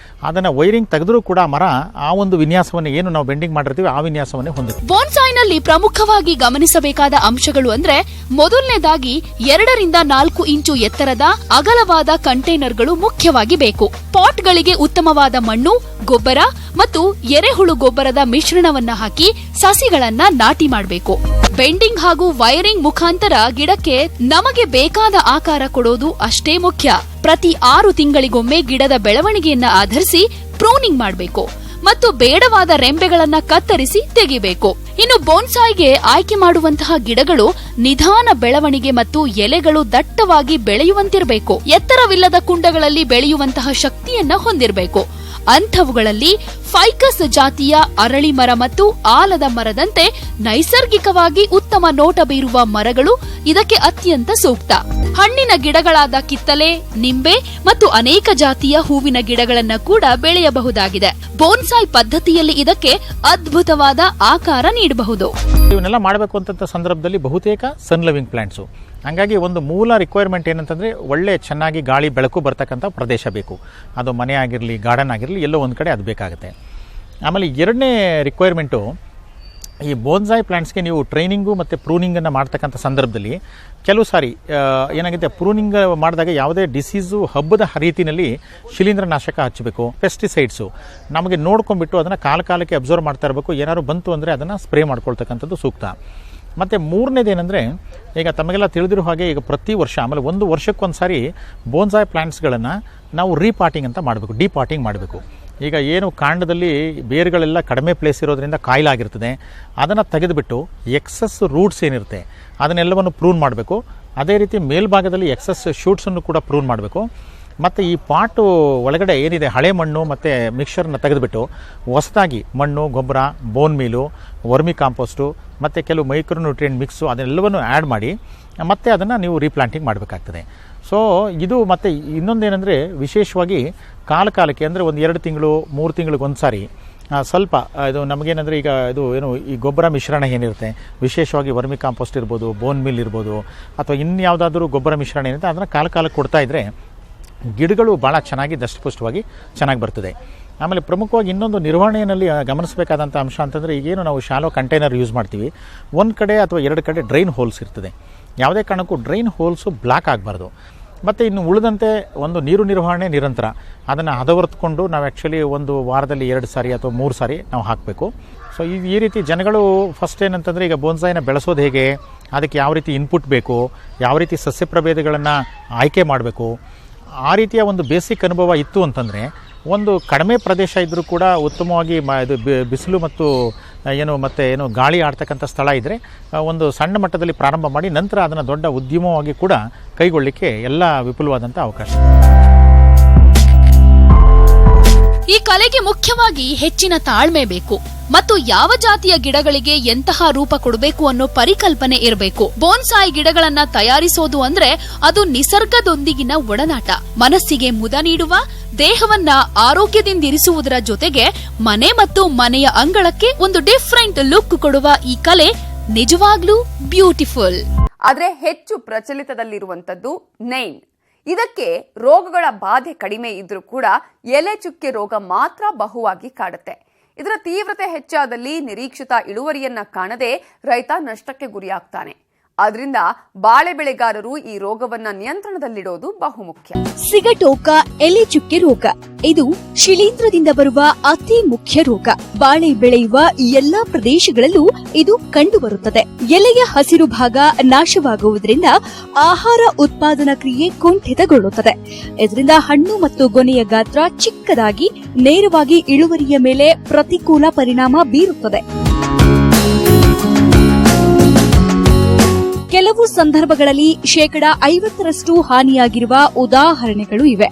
ಅದನ್ನು ವೈರಿಂಗ್ ತೆಗೆದರೂ ಕೂಡ ಮರ ಆ ಒಂದು ವಿನ್ಯಾಸವನ್ನು ನಾವು ಬೆಂಡಿಂಗ್ ಮಾಡಿರ್ತೀವಿ ಆ ವಿನ್ಯಾಸವನ್ನೇ ಹೊಂದುತ್ತೆ. ಬೋನ್ಸಾಯ್ನಲ್ಲಿ ಪ್ರಮುಖವಾಗಿ ಗಮನಿಸಬೇಕಾದ ಅಂಶಗಳು ಅಂದ್ರೆ ಮೊದಲನೇದಾಗಿ 2 ರಿಂದ 4 ಇಂಚು ಎತ್ತರದ ಅಗಲವಾದ ಕಂಟೈನರ್ಗಳು ಮುಖ್ಯವಾಗಿ ಬೇಕು. ಪಾಟ್ಗಳಿಗೆ ಉತ್ತಮವಾದ ಮಣ್ಣು, ಗೊಬ್ಬರ ಮತ್ತು ಎರೆಹುಳು ಗೊಬ್ಬರದ ಮಿಶ್ರಣವನ್ನ ಹಾಕಿ ಸಸಿಗಳನ್ನ ನಾಟಿ ಮಾಡಬೇಕು. ಬೆಂಡಿಂಗ್ ಹಾಗೂ ವೈರಿಂಗ್ ಮುಖಾಂತರ ಗಿಡಕ್ಕೆ ನಮಗೆ ಬೇಕಾದ ಆಕಾರ ಕೊಡೋದು ಅಷ್ಟೇ ಮುಖ್ಯ. ಪ್ರತಿ 6 ತಿಂಗಳಿಗೊಮ್ಮೆ ಗಿಡದ ಬೆಳವಣಿಗೆಯನ್ನ ಆಧರಿಸಿ ಪ್ರೂನಿಂಗ್ ಮಾಡಬೇಕು ಮತ್ತು ಬೇಡವಾದ ರೆಂಬೆಗಳನ್ನ ಕತ್ತರಿಸಿ ತೆಗಿಬೇಕು. ಇನ್ನು ಬೋನ್ಸಾಯ್ಗೆ ಆಯ್ಕೆ ಮಾಡುವಂತಹ ಗಿಡಗಳು ನಿಧಾನ ಬೆಳವಣಿಗೆ ಮತ್ತು ಎಲೆಗಳು ದಟ್ಟವಾಗಿ ಬೆಳೆಯುವಂತಿರಬೇಕು. ಎತ್ತರವಿಲ್ಲದ ಕುಂಡಗಳಲ್ಲಿ ಬೆಳೆಯುವಂತಹ ಶಕ್ತಿಯನ್ನ ಹೊಂದಿರಬೇಕು. ಅಂಥವುಗಳಲ್ಲಿ ಫೈಕಸ್ ಜಾತಿಯ ಅರಳಿ ಮರ ಮತ್ತು ಆಲದ ಮರದಂತೆ ನೈಸರ್ಗಿಕವಾಗಿ ಉತ್ತಮ ನೋಟ ಬೀರುವ ಮರಗಳು ಇದಕ್ಕೆ ಅತ್ಯಂತ ಸೂಕ್ತ. ಹಣ್ಣಿನ ಗಿಡಗಳಾದ ಕಿತ್ತಲೆ, ನಿಂಬೆ ಮತ್ತು ಅನೇಕ ಜಾತಿಯ ಹೂವಿನ ಗಿಡಗಳನ್ನ ಕೂಡ ಬೆಳೆಯಬಹುದಾಗಿದೆ. ಬೋನ್ಸಾಯ್ ಪದ್ಧತಿಯಲ್ಲಿ ಇದಕ್ಕೆ ಅದ್ಭುತವಾದ ಆಕಾರ ನೀಡಬಹುದು. ಇವನ್ನೆಲ್ಲ ಮಾಡಬೇಕು ಅಂತ ಸಂದರ್ಭದಲ್ಲಿ ಬಹುತೇಕ ಸನ್ ಲವಿಂಗ್ ಪ್ಲಾಂಟ್ಸು. ಹಾಗಾಗಿ ಒಂದು ಮೂಲ ರಿಕ್ವೈರ್ಮೆಂಟ್ ಏನಂತಂದರೆ ಒಳ್ಳೆ ಚೆನ್ನಾಗಿ ಗಾಳಿ ಬೆಳಕು ಬರ್ತಕ್ಕಂಥ ಪ್ರದೇಶ ಬೇಕು. ಅದು ಮನೆ ಆಗಿರಲಿ, ಗಾರ್ಡನ್ ಆಗಿರಲಿ, ಎಲ್ಲೋ ಒಂದು ಕಡೆ ಅದು ಬೇಕಾಗುತ್ತೆ. ಆಮೇಲೆ ಎರಡನೇ ರಿಕ್ವೈರ್ಮೆಂಟು, ಈ ಬೋನ್ಸಾಯ್ ಪ್ಲಾಂಟ್ಸ್ಗೆ ನೀವು ಟ್ರೈನಿಂಗು ಮತ್ತು ಪ್ರೂನಿಂಗನ್ನು ಮಾಡ್ತಕ್ಕಂಥ ಸಂದರ್ಭದಲ್ಲಿ ಕೆಲವು ಸಾರಿ ಏನಾಗುತ್ತೆ, ಪ್ರೂನಿಂಗ್ ಮಾಡಿದಾಗ ಯಾವುದೇ ಡಿಸೀಸು ಹಬ್ಬದ ರೀತಿಯಲ್ಲಿ ಶಿಲೀಂಧ್ರನಾಶಕ ಹಚ್ಚಬೇಕು. ಪೆಸ್ಟಿಸೈಡ್ಸು ನಮಗೆ ನೋಡ್ಕೊಂಡ್ಬಿಟ್ಟು ಅದನ್ನು ಕಾಲಕ್ಕೆ ಅಬ್ಸರ್ವ್ ಮಾಡ್ತಾ ಇರಬೇಕು. ಏನಾದ್ರು ಬಂತು ಅಂದರೆ ಅದನ್ನು ಸ್ಪ್ರೇ ಮಾಡ್ಕೊಳ್ತಕ್ಕಂಥದ್ದು ಸೂಕ್ತ. ಮತ್ತು ಮೂರನೇದೇನೆಂದರೆ, ಈಗ ತಮಗೆಲ್ಲ ತಿಳಿದಿರೋ ಹಾಗೆ ಈಗ ಪ್ರತಿ ವರ್ಷ ಆಮೇಲೆ 1 ವರ್ಷಕ್ಕೊಂದು ಸಾರಿ ಬೋನ್ಸಾಯ್ ಪ್ಲಾಂಟ್ಸ್ಗಳನ್ನು ನಾವು ರೀಪಾಟಿಂಗ್ ಅಂತ ಮಾಡಬೇಕು, ಡಿಪಾಟಿಂಗ್ ಮಾಡಬೇಕು. ಈಗ ಏನು ಕಾಂಡದಲ್ಲಿ ಬೇರುಗಳೆಲ್ಲ ಕಡಿಮೆ ಪ್ಲೇಸ್ ಇರೋದ್ರಿಂದ ಕಾಯಿಲಾಗಿರ್ತದೆ, ಅದನ್ನು ತೆಗೆದುಬಿಟ್ಟು ಎಕ್ಸಸ್ ರೂಟ್ಸ್ ಏನಿರುತ್ತೆ ಅದನ್ನೆಲ್ಲವನ್ನು ಪ್ರೂನ್ ಮಾಡಬೇಕು. ಅದೇ ರೀತಿ ಮೇಲ್ಭಾಗದಲ್ಲಿ ಎಕ್ಸಸ್ ಶೂಟ್ಸನ್ನು ಕೂಡ ಪ್ರೂನ್ ಮಾಡಬೇಕು. ಮತ್ತು ಈ ಪಾಟು ಒಳಗಡೆ ಏನಿದೆ ಹಳೆ ಮಣ್ಣು ಮತ್ತು ಮಿಕ್ಸರ್ನ ತೆಗೆದುಬಿಟ್ಟು ಹೊಸದಾಗಿ ಮಣ್ಣು, ಗೊಬ್ಬರ, ಬೋನ್ ಮೀಲು, ವರ್ಮಿ ಕಾಂಪೋಸ್ಟು ಮತ್ತು ಕೆಲವು ಮೈಕ್ರೋನ್ಯೂಟ್ರಿಯೆಂಟ್ ಮಿಕ್ಸು ಅದನ್ನೆಲ್ಲವನ್ನು ಆ್ಯಡ್ ಮಾಡಿ ಮತ್ತೆ ಅದನ್ನು ನೀವು ರೀಪ್ಲಾಂಟಿಂಗ್ ಮಾಡಬೇಕಾಗ್ತದೆ. ಸೊ ಇದು ಮತ್ತು ಇನ್ನೊಂದೇನೆಂದರೆ, ವಿಶೇಷವಾಗಿ ಕಾಲಕ್ಕೆ ಅಂದರೆ ಒಂದು 2 ತಿಂಗಳು 3 ತಿಂಗಳಿಗೆ ಒಂದು ಸಾರಿ ಸ್ವಲ್ಪ ಇದು ನಮಗೇನೆಂದರೆ, ಈಗ ಇದು ಈ ಗೊಬ್ಬರ ಮಿಶ್ರಣ ಏನಿರುತ್ತೆ, ವಿಶೇಷವಾಗಿ ವರ್ಮಿ ಕಾಂಪೋಸ್ಟ್ ಇರ್ಬೋದು, ಬೋನ್ ಮಿಲ್ ಇರ್ಬೋದು, ಅಥವಾ ಇನ್ಯಾವುದಾದ್ರೂ ಗೊಬ್ಬರ ಮಿಶ್ರಣ ಏನಿರುತ್ತೆ ಅದನ್ನು ಕಾಲಕ್ಕೆ ಕೊಡ್ತಾ ಇದ್ದರೆ ಗಿಡಗಳು ಭಾಳ ಚೆನ್ನಾಗಿ ದಷ್ಟಪುಷ್ಟವಾಗಿ ಚೆನ್ನಾಗಿ ಬರ್ತದೆ. ಆಮೇಲೆ ಪ್ರಮುಖವಾಗಿ ಇನ್ನೊಂದು ನಿರ್ವಹಣೆಯಲ್ಲಿ ಗಮನಿಸಬೇಕಾದಂಥ ಅಂಶ ಅಂತಂದರೆ, ಈಗೇನು ನಾವು ಶಾಲೋ ಕಂಟೈನರ್ ಯೂಸ್ ಮಾಡ್ತೀವಿ, 1 ಕಡೆ ಅಥವಾ 2 ಕಡೆ ಡ್ರೈನ್ ಹೋಲ್ಸ್ ಇರ್ತದೆ. ಯಾವುದೇ ಕಾರಣಕ್ಕೂ ಡ್ರೈನ್ ಹೋಲ್ಸು ಬ್ಲಾಕ್ ಆಗಬಾರ್ದು. ಮತ್ತು ಇನ್ನು ಉಳಿದಂತೆ ಒಂದು ನೀರು ನಿರ್ವಹಣೆ ನಿರಂತರ, ಅದನ್ನು ಹದವರ್ತ್ಕೊಂಡು ನಾವು ಆ್ಯಕ್ಚುಲಿ ಒಂದು ವಾರದಲ್ಲಿ 2 ಸಾರಿ ಅಥವಾ 3 ಸಾರಿ ನಾವು ಹಾಕಬೇಕು. ಸೊ ಈ ರೀತಿ ಜನಗಳು ಫಸ್ಟ್ ಏನಂತಂದರೆ, ಈಗ ಬೋನ್ಸಾಯಿನ ಬೆಳೆಸೋದು ಹೇಗೆ, ಅದಕ್ಕೆ ಯಾವ ರೀತಿ ಇನ್ಪುಟ್ ಬೇಕು, ಯಾವ ರೀತಿ ಸಸ್ಯ ಪ್ರಭೇದಗಳನ್ನು ಆಯ್ಕೆ ಮಾಡಬೇಕು, ಆ ರೀತಿಯ ಒಂದು ಬೇಸಿಕ್ ಅನುಭವ ಇತ್ತು ಅಂತಂದರೆ, ಒಂದು ಕಡಿಮೆ ಪ್ರದೇಶ ಇದ್ದರೂ ಕೂಡ ಉತ್ತಮವಾಗಿ ಇದು ಬಿಸಿಲು ಮತ್ತು ಏನು ಗಾಳಿ ಆಡ್ತಕ್ಕಂಥ ಸ್ಥಳ ಇದ್ದರೆ ಒಂದು ಸಣ್ಣ ಮಟ್ಟದಲ್ಲಿ ಪ್ರಾರಂಭ ಮಾಡಿ ನಂತರ ಅದನ್ನು ದೊಡ್ಡ ಉದ್ಯಮವಾಗಿ ಕೂಡ ಕೈಗೊಳ್ಳಲಿಕ್ಕೆ ಎಲ್ಲ ವಿಪುಲವಾದಂಥ ಅವಕಾಶ. ಈ ಕಲೆಗೆ ಮುಖ್ಯವಾಗಿ ಹೆಚ್ಚಿನ ತಾಳ್ಮೆ ಬೇಕು ಮತ್ತು ಯಾವ ಜಾತಿಯ ಗಿಡಗಳಿಗೆ ಎಂತಹ ರೂಪ ಕೊಡಬೇಕು ಅನ್ನೋ ಪರಿಕಲ್ಪನೆ ಇರಬೇಕು. ಬೋನ್ಸಾಯಿ ಗಿಡಗಳನ್ನ ತಯಾರಿಸೋದು ಅಂದ್ರೆ ಅದು ನಿಸರ್ಗದೊಂದಿಗಿನ ಒಡನಾಟ. ಮನಸ್ಸಿಗೆ ಮುದ ನೀಡುವ, ದೇಹವನ್ನ ಆರೋಗ್ಯದಿಂದಿರಿಸುವುದರ ಜೊತೆಗೆ ಮನೆ ಮತ್ತು ಮನೆಯ ಅಂಗಳಕ್ಕೆ ಒಂದು ಡಿಫರೆಂಟ್ ಲುಕ್ ಕೊಡುವ ಈ ಕಲೆ ನಿಜವಾಗ್ಲೂ ಬ್ಯೂಟಿಫುಲ್. ಆದ್ರೆ ಹೆಚ್ಚು ಪ್ರಚಲಿತದಲ್ಲಿರುವಂತದ್ದು ನೈನ್. ಇದಕ್ಕೆ ರೋಗಗಳ ಬಾಧೆ ಕಡಿಮೆ ಇದ್ರೂ ಕೂಡ ಎಲೆ ಚುಕ್ಕೆ ರೋಗ ಮಾತ್ರ ಬಹುವಾಗಿ ಕಾಡುತ್ತೆ. ಇದರ ತೀವ್ರತೆ ಹೆಚ್ಚಾದಲ್ಲಿ ನಿರೀಕ್ಷಿತ ಇಳುವರಿಯನ್ನ ಕಾಣದೆ ರೈತ ನಷ್ಟಕ್ಕೆ ಗುರಿಯಾಗ್ತಾನೆ. ಆದ್ರಿಂದ ಬಾಳೆ ಬೆಳೆಗಾರರು ಈ ರೋಗವನ್ನ ನಿಯಂತ್ರಣದಲ್ಲಿಡೋದು ಬಹುಮುಖ್ಯ. ಸಿಗಟೋಕ ಎಲೆ ಚುಕ್ಕೆ ರೋಗ ಇದು ಶಿಲೀಂಧ್ರದಿಂದ ಬರುವ ಅತಿ ಮುಖ್ಯ ರೋಗ. ಬಾಳೆ ಬೆಳೆಯುವ ಎಲ್ಲಾ ಪ್ರದೇಶಗಳಲ್ಲೂ ಇದು ಕಂಡುಬರುತ್ತದೆ. ಎಲೆಯ ಹಸಿರು ಭಾಗ ನಾಶವಾಗುವುದರಿಂದ ಆಹಾರ ಉತ್ಪಾದನಾ ಕ್ರಿಯೆ ಕುಂಠಿತಗೊಳ್ಳುತ್ತದೆ. ಇದರಿಂದ ಹಣ್ಣು ಮತ್ತು ಗೊನೆಯ ಗಾತ್ರ ಚಿಕ್ಕದಾಗಿ ನೇರವಾಗಿ ಇಳುವರಿಯ ಮೇಲೆ ಪ್ರತಿಕೂಲ ಪರಿಣಾಮ ಬೀರುತ್ತದೆ. ಕೆಲವು ಸಂದರ್ಭಗಳಲ್ಲಿ 50% ಹಾನಿಯಾಗಿರುವ ಉದಾಹರಣೆಗಳು ಇವೆ.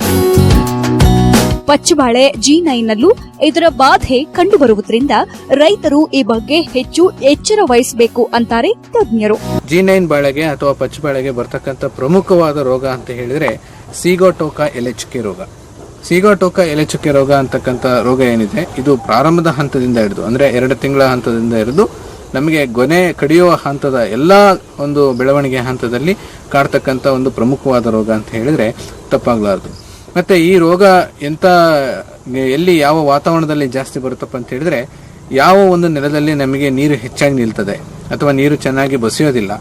ಪಚ್ಚಬಾಳೆ G9ನಲ್ಲೂ ಇದರ ಬಾಧೆ ಕಂಡುಬರುವುದರಿಂದ ರೈತರು ಈ ಬಗ್ಗೆ ಹೆಚ್ಚು ಎಚ್ಚರ ವಹಿಸಬೇಕು ಅಂತಾರೆ ತಜ್ಞರು. G9 ಬಾಳೆಗೆ ಅಥವಾ ಪಚ್ಚಬಾಳೆಗೆ ಬರ್ತಕ್ಕಂಥ ಪ್ರಮುಖವಾದ ರೋಗ ಅಂತ ಹೇಳಿದ್ರೆ ಸಿಗೋಟೋಕ ಎಲೆಚುಕ್ಕೆ ರೋಗ. ಸಿಗೋಟೋಕ ಎಲೆಚುಕ್ಕೆ ರೋಗ ಅಂತಕ್ಕಂಥ ರೋಗ ಏನಿದೆ, ಇದು ಪ್ರಾರಂಭದ ಹಂತದಿಂದ ಹಿಡಿದು ಅಂದ್ರೆ 2 ತಿಂಗಳ ಹಂತದಿಂದ ಹಿಡಿದು ನಮಗೆ ಗೊನೆ ಕಡಿಯುವ ಹಂತದ ಎಲ್ಲ ಒಂದು ಬೆಳವಣಿಗೆ ಹಂತದಲ್ಲಿ ಕಾಡ್ತಕ್ಕಂಥ ಒಂದು ಪ್ರಮುಖವಾದ ರೋಗ ಅಂತ ಹೇಳಿದ್ರೆ ತಪ್ಪಾಗಲಾರದು. ಮತ್ತೆ ಈ ರೋಗ ಎಲ್ಲಿ ಯಾವ ವಾತಾವರಣದಲ್ಲಿ ಜಾಸ್ತಿ ಬರುತ್ತಪ್ಪ ಅಂತ ಹೇಳಿದ್ರೆ, ಯಾವ ಒಂದು ನೆಲದಲ್ಲಿ ನಮಗೆ ನೀರು ಹೆಚ್ಚಾಗಿ ನಿಲ್ತದೆ ಅಥವಾ ನೀರು ಚೆನ್ನಾಗಿ ಬಸಿಯೋದಿಲ್ಲ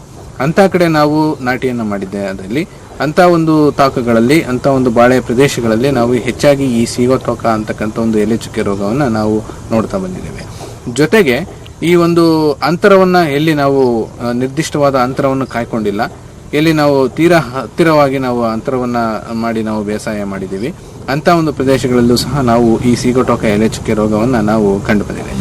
ಅಂತ ಕಡೆ ನಾವು ನಾಟಿಯನ್ನು ಮಾಡಿದ್ದೆ. ಅದರಲ್ಲಿ ಅಂತ ಒಂದು ತಾಕಗಳಲ್ಲಿ ಅಂತ ಒಂದು ಬಾಳೆ ಪ್ರದೇಶಗಳಲ್ಲಿ ನಾವು ಹೆಚ್ಚಾಗಿ ಈ ಸಿಗೋಟೋಕ ಅಂತಕ್ಕಂಥ ಒಂದು ಎಲೆಚುಕ್ಕೆ ರೋಗವನ್ನು ನಾವು ನೋಡ್ತಾ ಬಂದಿದ್ದೇವೆ. ಜೊತೆಗೆ ಈ ಒಂದು ಅಂತರವನ್ನ ಎಲ್ಲಿ ನಾವು ನಿರ್ದಿಷ್ಟವಾದ ಅಂತರವನ್ನು ಕಾಯ್ಕೊಂಡಿಲ್ಲ, ಎಲ್ಲಿ ನಾವು ತೀರಾ ಹತ್ತಿರವಾಗಿ ನಾವು ಅಂತರವನ್ನ ಮಾಡಿ ನಾವು ಬೇಸಾಯ ಮಾಡಿದ್ದೀವಿ ಅಂತ ಒಂದು ಪ್ರದೇಶಗಳಲ್ಲೂ ಸಹ ನಾವು ಈ ಸಿಗೋಟೋಕ ಎಲೆಚುಕ್ಕೆ ರೋಗವನ್ನ ನಾವು ಕಂಡು ಬಂದಿದೆ.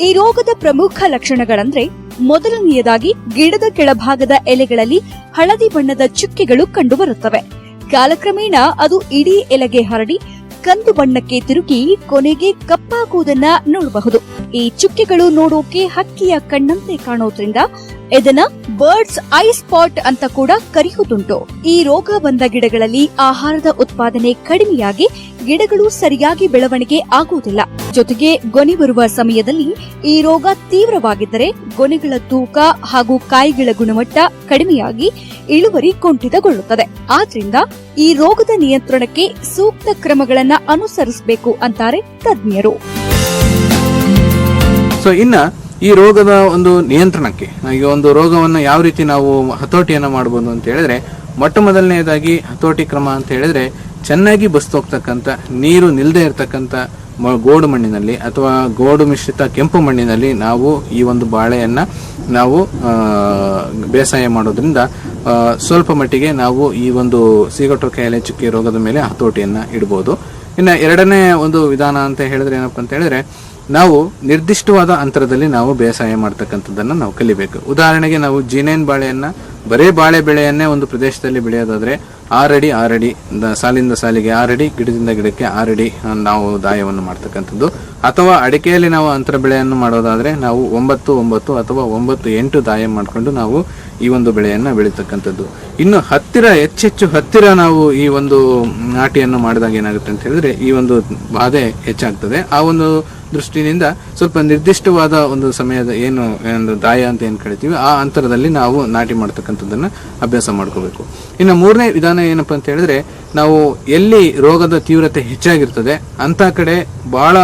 ಈ ರೋಗದ ಪ್ರಮುಖ ಲಕ್ಷಣಗಳಂದ್ರೆ, ಮೊದಲನೆಯದಾಗಿ ಗಿಡದ ಕೆಳಭಾಗದ ಎಲೆಗಳಲ್ಲಿ ಹಳದಿ ಬಣ್ಣದ ಚುಕ್ಕೆಗಳು ಕಂಡುಬರುತ್ತವೆ. ಕಾಲಕ್ರಮೇಣ ಅದು ಇಡೀ ಎಲೆಗೆ ಹರಡಿ ಕಂದು ಬಣ್ಣಕ್ಕೆ ತಿರುಗಿ ಕೊನೆಗೆ ಕಪ್ಪಾಗುವುದನ್ನ ನೋಡಬಹುದು. ಈ ಚುಕ್ಕೆಗಳು ನೋಡೋಕೆ ಹಕ್ಕಿಯ ಕಣ್ಣಂತೆ ಕಾಣೋದ್ರಿಂದ ಇದನ್ನ ಬರ್ಡ್ಸ್ ಐ ಸ್ಪಾಟ್ ಅಂತ ಕೂಡ ಕರೆಯುವುದುಂಟು. ಈ ರೋಗ ಬಂದ ಗಿಡಗಳಲ್ಲಿ ಆಹಾರದ ಉತ್ಪಾದನೆ ಕಡಿಮೆಯಾಗಿ ಗಿಡಗಳು ಸರಿಯಾಗಿ ಬೆಳವಣಿಗೆ ಆಗುವುದಿಲ್ಲ. ಜೊತೆಗೆ ಗೊನೆ ಬರುವ ಸಮಯದಲ್ಲಿ ಈ ರೋಗ ತೀವ್ರವಾಗಿದ್ದರೆ ಗೊನೆಗಳ ತೂಕ ಹಾಗೂ ಕಾಯಿಗಳ ಗುಣಮಟ್ಟ ಕಡಿಮೆಯಾಗಿ ಇಳುವರಿ ಕುಂಠಿತಗೊಳ್ಳುತ್ತದೆ. ಆದ್ರಿಂದ ಈ ರೋಗದ ನಿಯಂತ್ರಣಕ್ಕೆ ಸೂಕ್ತ ಕ್ರಮಗಳನ್ನ ಅನುಸರಿಸಬೇಕು ಅಂತಾರೆ ತಜ್ಞರು. ಇನ್ನ ಈ ರೋಗದ ಒಂದು ನಿಯಂತ್ರಣಕ್ಕೆ ಈ ಒಂದು ರೋಗವನ್ನು ಯಾವ ರೀತಿ ನಾವು ಹತೋಟಿಯನ್ನು ಮಾಡಬಹುದು ಅಂತ ಹೇಳಿದ್ರೆ, ಮೊಟ್ಟ ಮೊದಲನೆಯದಾಗಿ ಹತೋಟಿ ಕ್ರಮ ಅಂತ ಹೇಳಿದ್ರೆ ಚೆನ್ನಾಗಿ ಬಸ್ತೋಗ್ತಕ್ಕಂಥ ನೀರು ನಿಲ್ಲದೆ ಇರತಕ್ಕಂಥ ಗೋಡು ಮಣ್ಣಿನಲ್ಲಿ ಅಥವಾ ಗೋಡು ಮಿಶ್ರಿತ ಕೆಂಪು ಮಣ್ಣಿನಲ್ಲಿ ನಾವು ಈ ಒಂದು ಬಾಳೆಯನ್ನ ನಾವು ಬೇಸಾಯ ಮಾಡೋದ್ರಿಂದ ಸ್ವಲ್ಪ ಮಟ್ಟಿಗೆ ನಾವು ಈ ಒಂದು ಸಿಗೋಟೋಕ ಎಲೆಚುಕ್ಕೆ ರೋಗದ ಮೇಲೆ ಹತೋಟಿಯನ್ನ ಇಡಬಹುದು. ಇನ್ನು ಎರಡನೇ ಒಂದು ವಿಧಾನ ಅಂತ ಹೇಳಿದ್ರೆ ಏನಪ್ಪಾ ಅಂತ ಹೇಳಿದ್ರೆ, ನಾವು ನಿರ್ದಿಷ್ಟವಾದ ಅಂತರದಲ್ಲಿ ನಾವು ಬೇಸಾಯ ಮಾಡ್ತಕ್ಕಂಥದ್ದನ್ನ ನಾವು ಕಲಿಬೇಕು. ಉದಾಹರಣೆಗೆ ನಾವು G9 ಬಾಳೆಯನ್ನ ಬರೇ ಬಾಳೆ ಬೆಳೆಯನ್ನೇ ಒಂದು ಪ್ರದೇಶದಲ್ಲಿ ಬೆಳೆಯೋದಾದ್ರೆ 6 ಅಡಿ ಸಾಲಿಂದ ಸಾಲಿಗೆ 6 ಅಡಿ, ಗಿಡದಿಂದ ಗಿಡಕ್ಕೆ 6 ಅಡಿ ನಾವು ದಾಯವನ್ನು ಮಾಡ್ತಕ್ಕಂಥದ್ದು. ಅಥವಾ ಅಡಿಕೆಯಲ್ಲಿ ನಾವು ಅಂತರ ಬೆಳೆಯನ್ನು ಮಾಡೋದಾದ್ರೆ ನಾವು 9-9 ಅಥವಾ 9-8 ದಾಯ ಮಾಡಿಕೊಂಡು ನಾವು ಈ ಒಂದು ಬೆಳೆಯನ್ನ ಬೆಳೀತಕ್ಕಂಥದ್ದು. ಇನ್ನು ಹೆಚ್ಚೆಚ್ಚು ಹತ್ತಿರ ನಾವು ಈ ಒಂದು ನಾಟಿಯನ್ನು ಮಾಡಿದಾಗ ಏನಾಗುತ್ತೆ ಅಂತ ಹೇಳಿದ್ರೆ ಈ ಒಂದು ಬಾಧೆ ಹೆಚ್ಚಾಗ್ತದೆ. ಆ ಒಂದು ದೃಷ್ಟಿನಿಂದ ಸ್ವಲ್ಪ ನಿರ್ದಿಷ್ಟವಾದ ಒಂದು ಸಮಯದ ಏನು ದಾಯ ಅಂತ ಏನ್ ಕರಿತೀವಿ ಆ ಅಂತರದಲ್ಲಿ ನಾವು ನಾಟಿ ಮಾಡ್ತಕ್ಕಂಥದ್ದನ್ನ ಅಭ್ಯಾಸ ಮಾಡ್ಕೋಬೇಕು. ಇನ್ನು ಮೂರನೇ ವಿಧಾನ ಏನಪ್ಪಾ ಅಂತ ಹೇಳಿದ್ರೆ, ನಾವು ಎಲ್ಲಿ ರೋಗದ ತೀವ್ರತೆ ಹೆಚ್ಚಾಗಿರ್ತದೆ ಅಂತ ಕಡೆ ಬಹಳ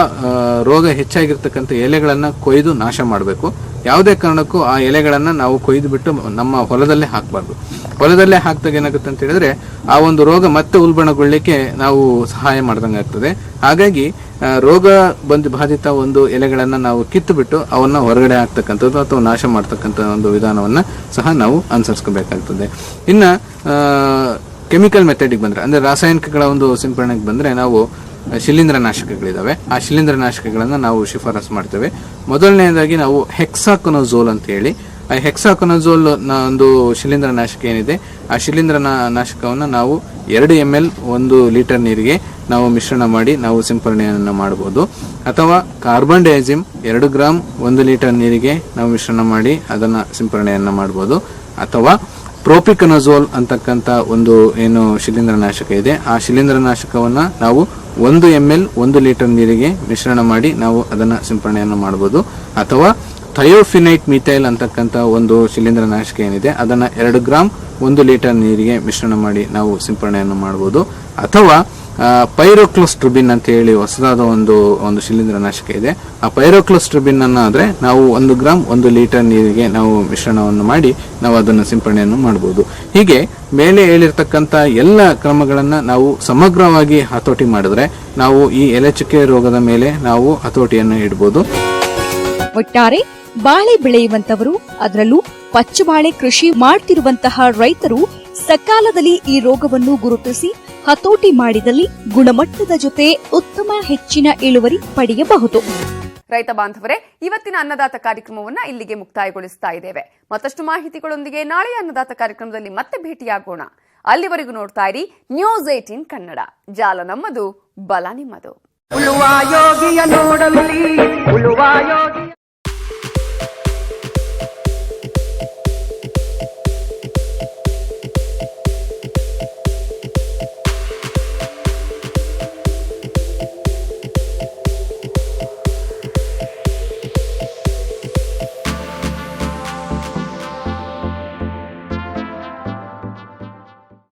ರೋಗ ಹೆಚ್ಚಾಗಿರ್ತಕ್ಕಂಥ ಎಲೆಗಳನ್ನ ಕೊಯ್ದು ನಾಶ ಮಾಡಬೇಕು. ಯಾವುದೇ ಕಾರಣಕ್ಕೂ ಆ ಎಲೆಗಳನ್ನ ನಾವು ಕೊಯ್ದು ಬಿಟ್ಟು ನಮ್ಮ ಹೊಲದಲ್ಲೇ ಹಾಕಬಾರ್ದು. ಹೊಲದಲ್ಲೇ ಹಾಕಿದಾಗ ಏನಾಗುತ್ತೆ ಅಂತ ಹೇಳಿದ್ರೆ ಆ ಒಂದು ರೋಗ ಮತ್ತೆ ಉಲ್ಬಣಗೊಳ್ಳಿಕ್ಕೆ ನಾವು ಸಹಾಯ ಮಾಡ್ದಂಗೆ ಆಗ್ತದೆ. ಹಾಗಾಗಿ ರೋಗ ಬಾಧಿತ ಒಂದು ಎಲೆಗಳನ್ನ ನಾವು ಕಿತ್ತು ಬಿಟ್ಟು ಅವನ್ನ ಹೊರಗಡೆ ಹಾಕ್ತಕ್ಕಂಥದ್ದು ಅಥವಾ ನಾಶ ಮಾಡ್ತಕ್ಕಂಥ ಒಂದು ವಿಧಾನವನ್ನ ಸಹ ನಾವು ಅನುಸರಿಸಬೇಕಾಗ್ತದೆ. ಇನ್ನ ಕೆಮಿಕಲ್ ಮೆಥಡಿಗೆ ಬಂದ್ರೆ ಅಂದ್ರೆ ರಾಸಾಯನಿಕಗಳ ಒಂದು ಸಿಂಪಡಣೆಗೆ ಬಂದ್ರೆ ನಾವು ಶಿಲೀಂಧ್ರನಾಶಕಗಳಿದಾವೆ. ಆ ಶಿಲೀಂಧ್ರನಾಶಕಗಳನ್ನ ನಾವು ಶಿಫಾರಸು ಮಾಡ್ತೇವೆ. ಮೊದಲನೇದಾಗಿ ನಾವು ಹೆಕ್ಸಾಕೊನಜೋಲ್ ಅಂತ ಹೇಳಿ, ಆ ಹೆಕ್ಸಾಕೊನಜೋಲ್ ಒಂದು ಶಿಲೀಂಧ್ರನಾಶಕ ಏನಿದೆ ಆ ಶಿಲೀಂಧ್ರನಾಶಕವನ್ನು ನಾವು 2 ml 1 ಲೀಟರ್ ನೀರಿಗೆ ನಾವು ಮಿಶ್ರಣ ಮಾಡಿ ನಾವು ಸಿಂಪರಣೆಯನ್ನು ಮಾಡಬಹುದು. ಅಥವಾ ಕಾರ್ಬನ್ ಡೈಆಕ್ಸೈಡ್ 2 ಗ್ರಾಂ 1 ಲೀಟರ್ ನೀರಿಗೆ ನಾವು ಮಿಶ್ರಣ ಮಾಡಿ ಅದನ್ನ ಸಿಂಪರಣೆಯನ್ನ ಮಾಡಬಹುದು. ಅಥವಾ ಪ್ರೋಪಿಕನಜೋಲ್ ಅಂತಕ್ಕಂಥ ಒಂದು ಏನು ಶಿಲೀಂಧ್ರನಾಶಕ ಇದೆ ಆ ಶಿಲೀಂಧ್ರನಾಶಕವನ್ನ ನಾವು 1 ml 1 ಲೀಟರ್ ನೀರಿಗೆ ಮಿಶ್ರಣ ಮಾಡಿ ನಾವು ಅದನ್ನ ಸಿಂಪರಣೆಯನ್ನು ಮಾಡಬಹುದು. ಅಥವಾ ಥಯೋಫಿನೈಟ್ ಮಿಥೈಲ್ ಅಂತಕ್ಕಂಥ ಒಂದು ಶಿಲೀಂಧ್ರನಾಶಕ ಏನಿದೆ ಅದನ್ನ 2 ಗ್ರಾಂ 1 ಲೀಟರ್ ನೀರಿಗೆ ಮಿಶ್ರಣ ಮಾಡಿ ನಾವು ಸಿಂಪರಣೆಯನ್ನು ಮಾಡಬಹುದು. ಅಥವಾ ಪೈರೋಕ್ಲೋಸ್ಟ್ರಿಬಿನ್ ಅಂತ ಹೇಳಿ ಹೊಸದಾದ ಒಂದು ಶಿಲೀಂಧ್ರನಾಶಕ ಇದೆ. ಆ ಪೈರೋಕ್ಲೋಸ್ಟ್ರಿಬಿನ್ ಅನ್ನ ಆದ್ರೆ ನಾವು 1 ಗ್ರಾಮ್ 1 ಲೀಟರ್ ನೀರಿಗೆ ನಾವು ಮಿಶ್ರಣವನ್ನು ಮಾಡಿ ನಾವು ಅದನ್ನು ಸಿಂಪಡಣೆಯನ್ನು ಮಾಡಬಹುದು. ಹೀಗೆ ಮೇಲೆ ಹೇಳಿರ್ತಕ್ಕಂಥ ಎಲ್ಲ ಕ್ರಮಗಳನ್ನ ನಾವು ಸಮಗ್ರವಾಗಿ ಹತೋಟಿ ಮಾಡಿದ್ರೆ ನಾವು ಈ ಎಲೆಚುಕ್ಕೆ ರೋಗದ ಮೇಲೆ ನಾವು ಹತೋಟಿಯನ್ನು ಇಡಬಹುದು. ಒಟ್ಟಾರೆ ಬಾಳೆ ಬೆಳೆಯುವಂತವರು, ಅದರಲ್ಲೂ ಪಚ್ಚಬಾಳೆ ಕೃಷಿ ಮಾಡ್ತಿರುವಂತಹ ರೈತರು ಸಕಾಲದಲ್ಲಿ ಈ ರೋಗವನ್ನು ಗುರುತಿಸಿ ಹತೋಟಿ ಮಾಡಿದಲ್ಲಿ ಗುಣಮಟ್ಟದ ಜೊತೆ ಉತ್ತಮ ಹೆಚ್ಚಿನ ಇಳುವರಿ ಪಡೆಯಬಹುದು. ರೈತ ಬಾಂಧವರೇ, ಇವತ್ತಿನ ಅನ್ನದಾತ ಕಾರ್ಯಕ್ರಮವನ್ನ ಇಲ್ಲಿಗೆ ಮುಕ್ತಾಯಗೊಳಿಸ್ತಾ ಇದ್ದೇವೆ. ಮತ್ತಷ್ಟು ಮಾಹಿತಿಗಳೊಂದಿಗೆ ನಾಳೆಯ ಅನ್ನದಾತ ಕಾರ್ಯಕ್ರಮದಲ್ಲಿ ಮತ್ತೆ ಭೇಟಿಯಾಗೋಣ. ಅಲ್ಲಿವರೆಗೂ ನೋಡ್ತಾ ಇರಿ ನ್ಯೂಸ್ 18 ಕನ್ನಡ. ಜಾಲ ನಮ್ಮದು, ಬಲ ನಿಮ್ಮದು. ಉಳುವ ಯೋಗಿಯ ನೋಡಲ್ಲಿ